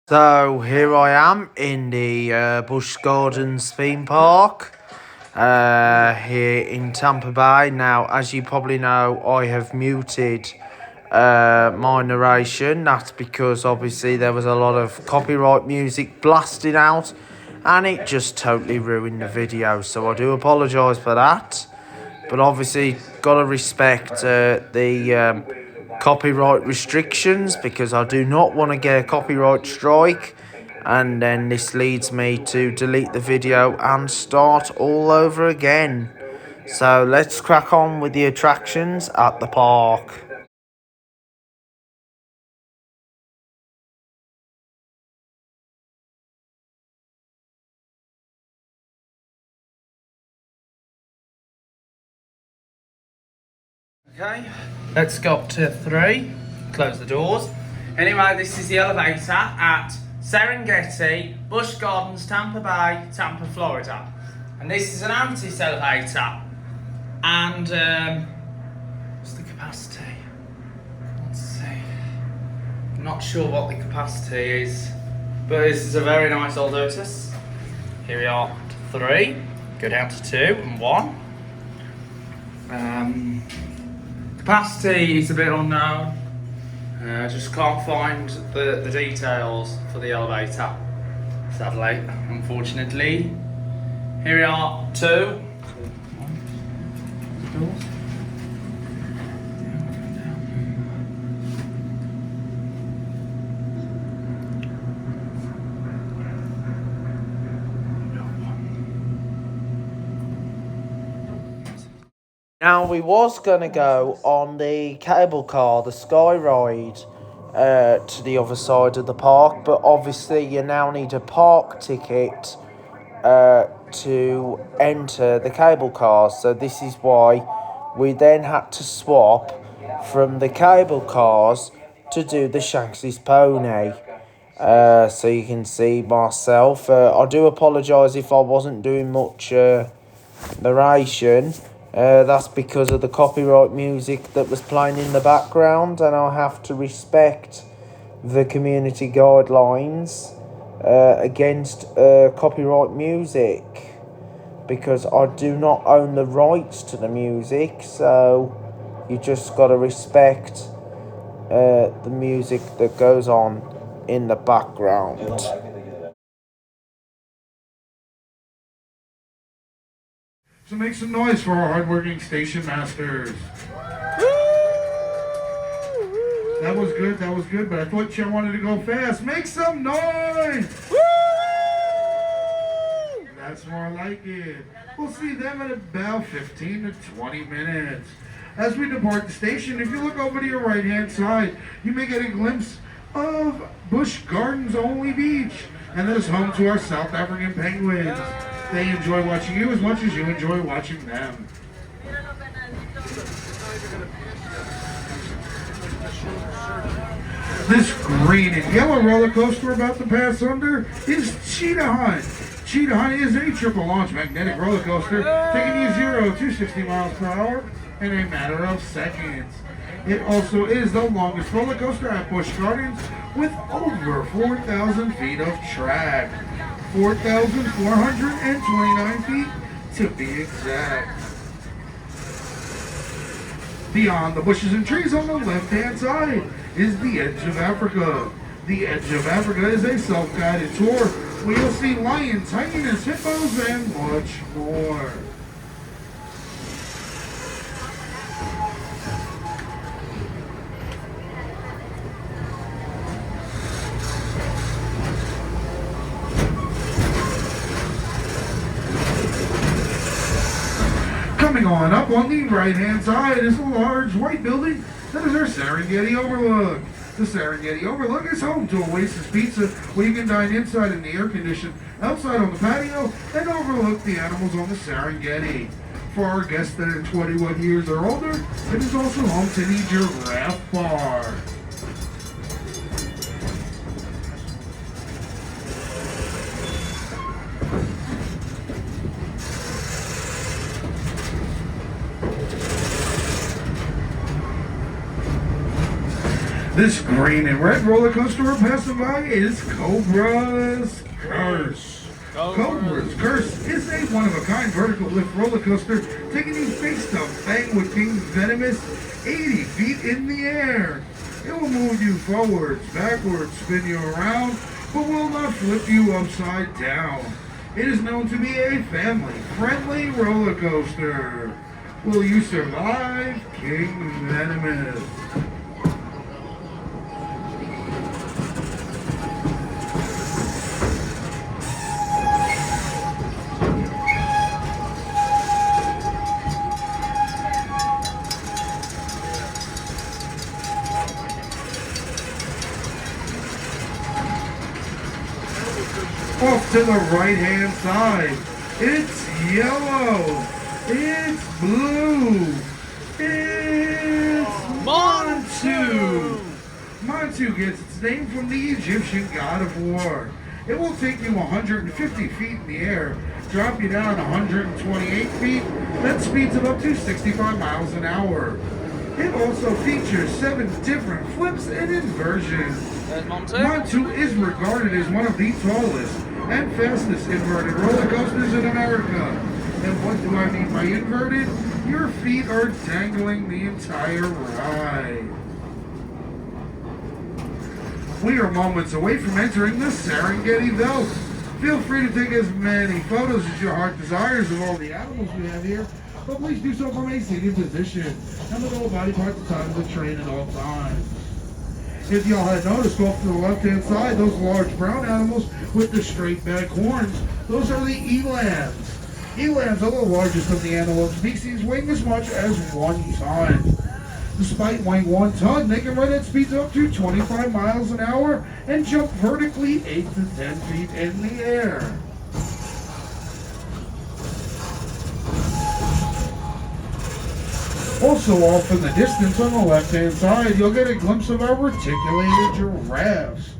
So here I am in the Busch Gardens theme park here in Tampa Bay. Now, as you probably know, I have muted my narration. That's because obviously there was a lot of copyright music blasting out and it just totally ruined the video. So I do apologise for that. But obviously, got to respect the copyright restrictions because I do not want to get a copyright strike. And then this leads me to delete the video and start all over again. So let's crack on with the attractions at the park. Okay, let's go up to 3, close the doors. Anyway, this is the elevator at Serengeti, Busch Gardens, Tampa Bay, Tampa, Florida. And this is an Otis elevator. And, what's the capacity? Let's see. I'm not sure what the capacity is, but this is a very nice old Otis. Here we are, 3, go down to 2 and 1. Capacity is a bit unknown. Just can't find the details for the elevator, sadly, unfortunately. Here we are, 2. Now, we was going to go on the cable car, the Sky Ride, to the other side of the park, but obviously you now need a park ticket to enter the cable car. So this is why we then had to swap from the cable cars to do the Shanks's Pony. So you can see myself. I do apologise if I wasn't doing much narration. That's because of the copyright music that was playing in the background, and I have to respect the community guidelines against copyright music, because I do not own the rights to the music, so you just got to respect the music that goes on in the background. So make some noise for our hardworking station masters. That was good, but I thought you wanted to go fast. Make some noise! That's more like it. We'll see them in about 15 to 20 minutes. As we depart the station, if you look over to your right-hand side, you may get a glimpse of Busch Gardens only beach, and that is home to our South African penguins. They enjoy watching you as much as you enjoy watching them. This green and yellow roller coaster we're about to pass under is Cheetah Hunt. Cheetah Hunt is a triple launch magnetic roller coaster taking you 0 to 60 miles per hour in a matter of seconds. It also is the longest roller coaster at Busch Gardens with over 4,000 feet of track. 4,429 feet to be exact. Beyond the bushes and trees on the left-hand side is the Edge of Africa. The Edge of Africa is a self-guided tour where you'll see lions, hyenas, hippos, and much more. Coming on up on the right-hand side is a large white building that is our Serengeti Overlook. The Serengeti Overlook is home to Oasis Pizza, where you can dine inside in the air condition, outside on the patio, and overlook the animals on the Serengeti. For our guests that are 21 years or older, it is also home to the Giraffe Bar. This green and red roller coaster we're passing by is Cobra's Curse. Cobra's Curse is a one-of-a-kind vertical lift roller coaster taking you face to bang with King's Venomous 80 feet in the air. It will move you forwards, backwards, spin you around, but will not flip you upside down. It is known to be a family-friendly roller coaster. Will you survive King Venomous? Off to the right-hand side, it's yellow, it's blue, it's Montu. Montu gets its name from the Egyptian god of war. It will take you 150 feet in the air, drop you down 128 feet, then speeds up to 65 miles an hour. It also features 7 different flips and inversions. Montu is regarded as one of the tallest and fastest inverted roller coasters in America. And what do I mean by inverted? Your feet are dangling the entire ride. We are moments away from entering the Serengeti Belt. Feel free to take as many photos as your heart desires of all the animals we have here, but please do so from a seated position and with all body parts assigned to the train at all times. If y'all had noticed, off to the left-hand side, those large brown animals with the straight back horns, those are the elands. Elands are the largest of the antelope species, weighing as much as 1 ton. Despite weighing 1 ton, they can run at speeds up to 25 miles an hour and jump vertically 8 to 10 feet in the air. Also off in the distance on the left-hand side, you'll get a glimpse of our reticulated giraffes.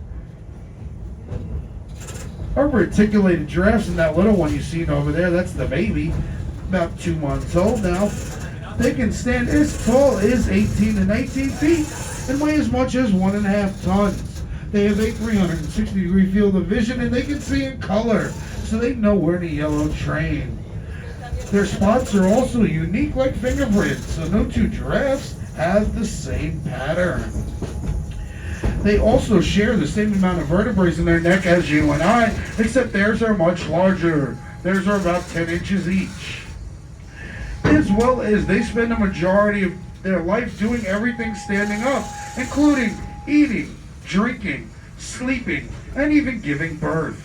Our reticulated giraffes and that little one you see over there, that's the baby, about 2 months old now. They can stand as tall as 18 to 19 feet and weigh as much as 1.5 tons. They have a 360-degree field of vision and they can see in color, so they know we're in a yellow train. Their spots are also unique like fingerprints, so no 2 giraffes have the same pattern. They also share the same amount of vertebrae in their neck as you and I, except theirs are much larger. Theirs are about 10 inches each. As well as they spend the majority of their life doing everything standing up, including eating, drinking, sleeping, and even giving birth.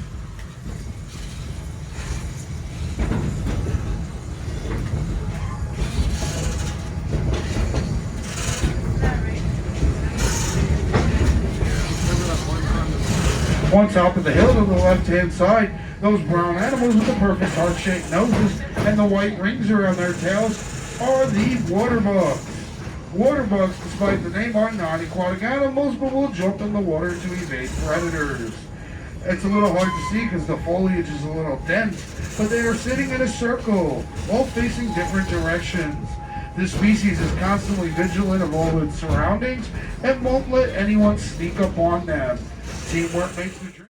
On top of the hill to the left-hand side, those brown animals with the perfect heart-shaped noses and the white rings around their tails are the water bugs. Water bugs, despite the name, are non-aquatic animals, but will jump in the water to evade predators. It's a little hard to see because the foliage is a little dense, but they are sitting in a circle, all facing different directions. This species is constantly vigilant of all its surroundings and won't let anyone sneak up on them. Teamwork makes the dream.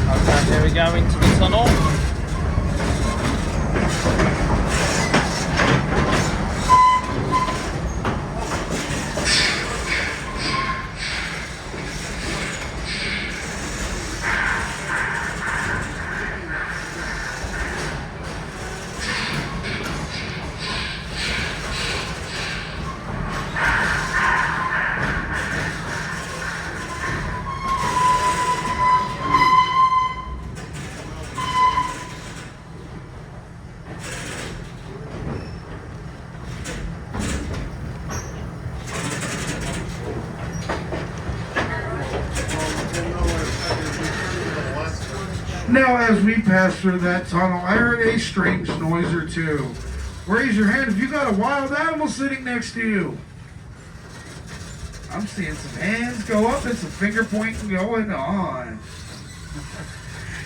Okay, here we go into the tunnel. Now, as we pass through that tunnel, I heard a strange noise or two. Raise your hand if you got a wild animal sitting next to you. I'm seeing some hands go up and some finger pointing going on.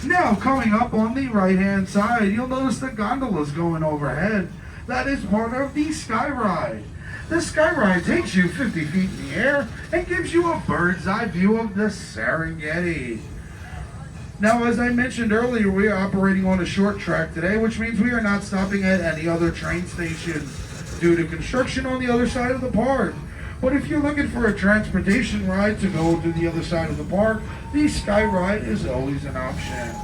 Now, coming up on the right-hand side, you'll notice the gondolas going overhead. That is part of the Sky Ride. The Sky Ride takes you 50 feet in the air and gives you a bird's eye view of the Serengeti. Now, as I mentioned earlier, we are operating on a short track today, which means we are not stopping at any other train stations due to construction on the other side of the park. But if you're looking for a transportation ride to go to the other side of the park, the Sky Ride is always an option.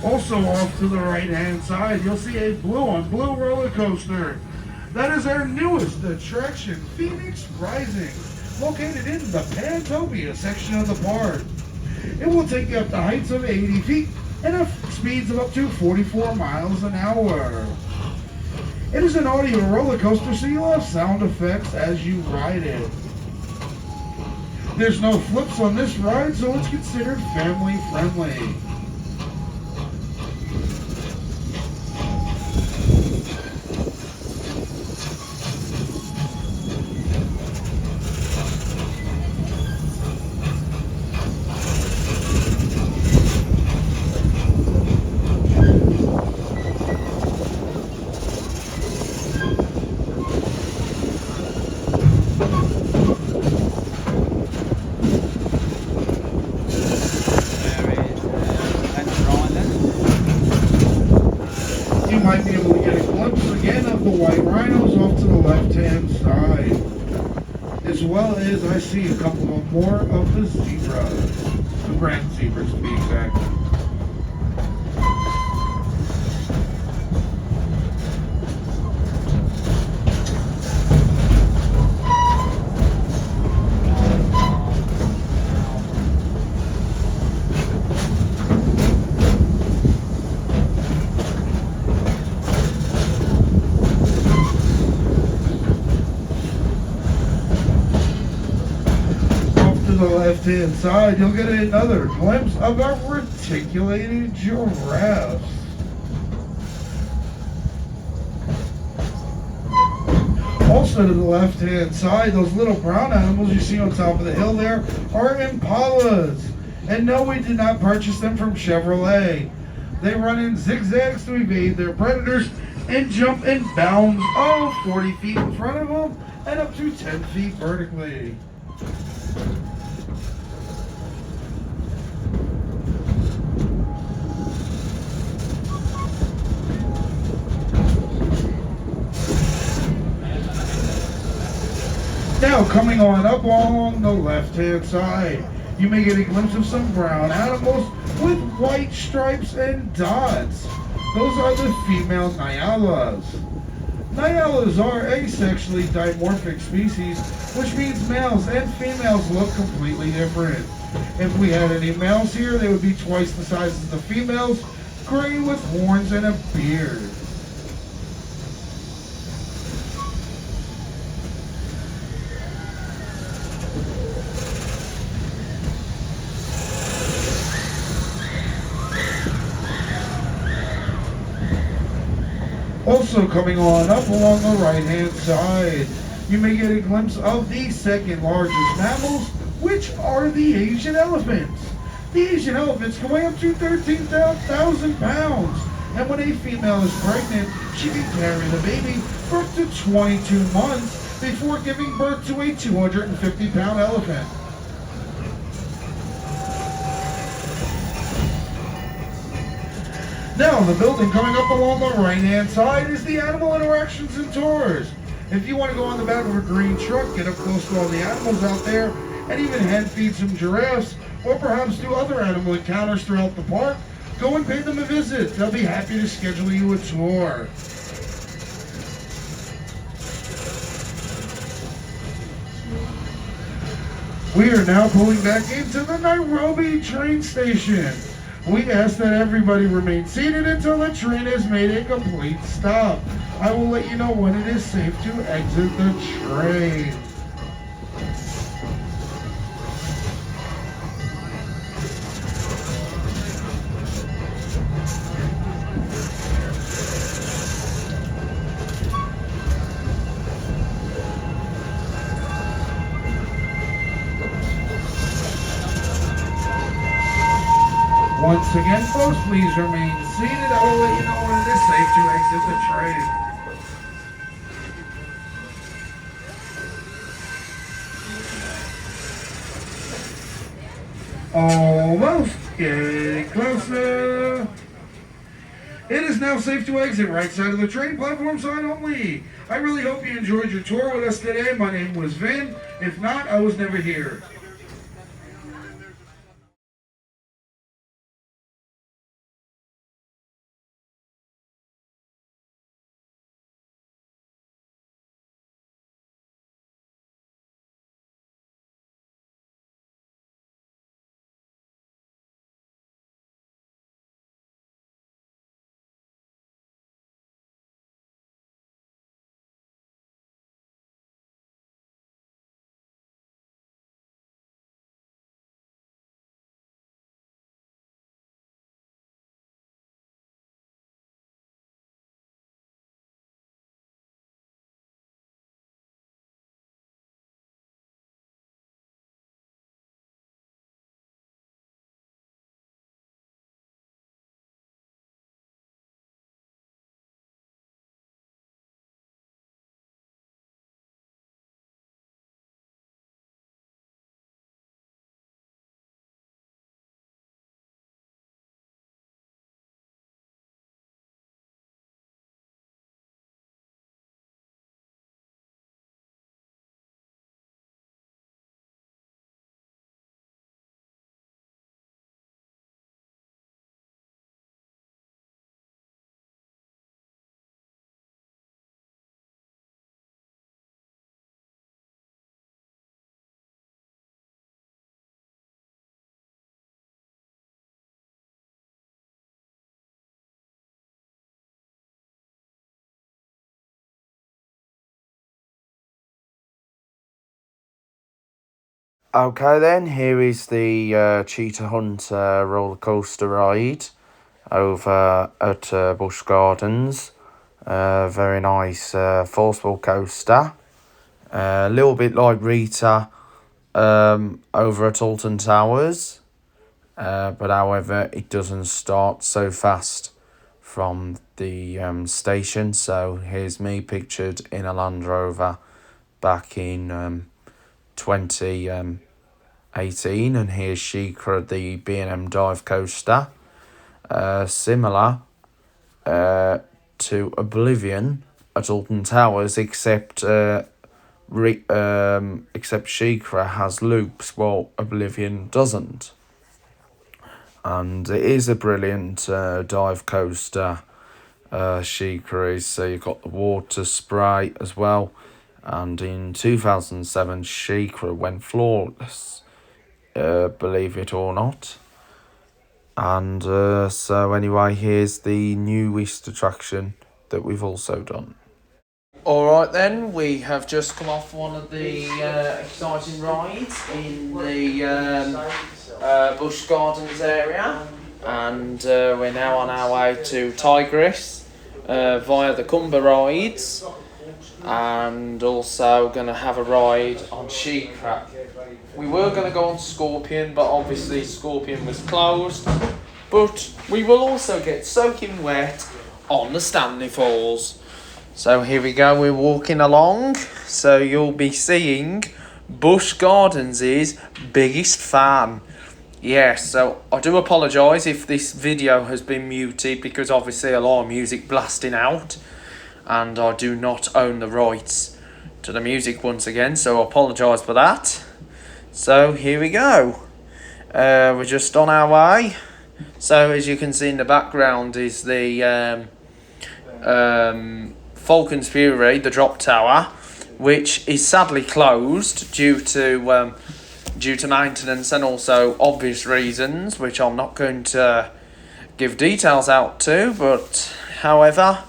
Also off to the right-hand side, you'll see a blue-on-blue roller coaster. That is our newest attraction, Phoenix Rising, located in the Pantopia section of the park. It will take you up to heights of 80 feet and speeds of up to 44 miles an hour. It is an audio roller coaster, so you'll have sound effects as you ride it. There's no flips on this ride, so it's considered family friendly. You might be able to get a glimpse again of the white rhinos off to the left-hand side. As well as I see a couple of more of the zebras. The grand zebras to be exact. The left-hand side, you'll get another glimpse of our reticulated giraffes. Also to the left-hand side, those little brown animals you see on top of the hill there are impalas. And no, we did not purchase them from Chevrolet. They run in zigzags to evade their predators and jump in bounds of 40 feet in front of them and up to 10 feet vertically. Now, coming on up along the left-hand side, you may get a glimpse of some brown animals with white stripes and dots. Those are the female Nyalas. Nyalas are asexually dimorphic species, which means males and females look completely different. If we had any males here, they would be twice the size as the females, gray with horns and a beard. Also coming on up along the right-hand side, you may get a glimpse of the second largest mammals, which are the Asian elephants. The Asian elephants can weigh up to 13,000 pounds, and when a female is pregnant, she can carry the baby for up to 22 months before giving birth to a 250-pound elephant. Now, the building coming up along the right-hand side is the Animal Interactions and Tours. If you want to go on the back of a green truck, get up close to all the animals out there, and even hand feed some giraffes, or perhaps do other animal encounters throughout the park, go and pay them a visit. They'll be happy to schedule you a tour. We are now pulling back into the Nairobi train station. We ask that everybody remain seated until the train has made a complete stop. I will let you know when it is safe to exit the train. Once again, folks, please remain seated. I will let you know when it is safe to exit the train. Almost getting closer. It is now safe to exit, right side of the train, platform side only. I really hope you enjoyed your tour with us today. My name was Vin. If not, I was never here. Okay then, here is the Cheetah Hunt roller coaster ride over at Busch Gardens. Very nice forceful coaster. A little bit like Rita over at Alton Towers. But however, it doesn't start so fast from the station. So here's me pictured in a Land Rover back in 2018, and here's Sheikra, the B&M dive coaster, similar to Oblivion at Alton Towers, except Sheikra has loops while Oblivion doesn't. And it is a brilliant dive coaster. Sheikra is, so you've got the water spray as well. And in 2007, Sheikra went flawless, believe it or not. And so anyway, here's the newest attraction that we've also done. Alright then, we have just come off one of the exciting rides in the Busch Gardens area, and we're now on our way to Tigris via the Cumber rides, and also going to have a ride on She-Crack. We were going to go on Scorpion, but obviously Scorpion was closed, but we will also get soaking wet on the Stanley Falls. So here we go, we're walking along, so you'll be seeing Busch Gardens' biggest fan. Yes, so I do apologise if this video has been muted, because obviously a lot of music blasting out, and I do not own the rights to the music once again, so I apologise for that. So here we go, we're just on our way. So as you can see in the background is the Falcon's Fury, the drop tower, which is sadly closed due to maintenance and also obvious reasons, which I'm not going to give details out to. But however,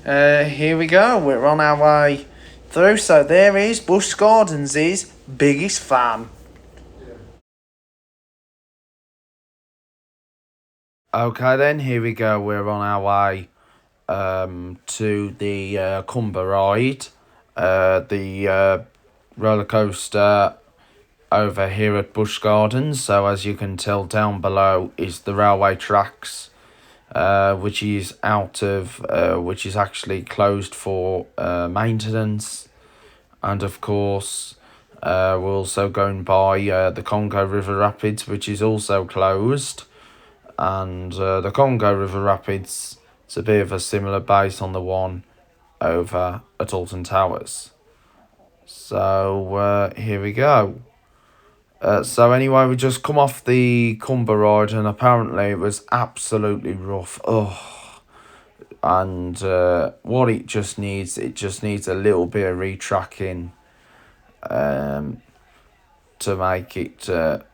here we go, we're on our way through. So there is Busch Gardens' biggest fan. Okay then, here we go, we're on our way to the Cumber ride, the roller coaster over here at Busch Gardens. So as you can tell, down below is the railway tracks, which is which is actually closed for maintenance. And of course, we're also going by the Congo River Rapids, which is also closed. And the Congo River Rapids, it's a bit of a similar base on the one over at Alton Towers. So here we go. So anyway, we just come off the Cumber ride, and apparently it was absolutely rough. Oh, and what it just needs a little bit of retracking, to make it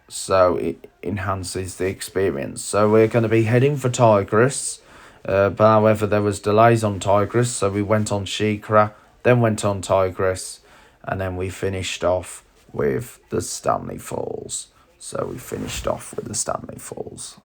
so it enhances the experience. So we're going to be heading for Tigris, but however there was delays on Tigris, so we went on Shikra, then went on Tigris, and then we finished off with the Stanley Falls. So we finished off with the Stanley Falls.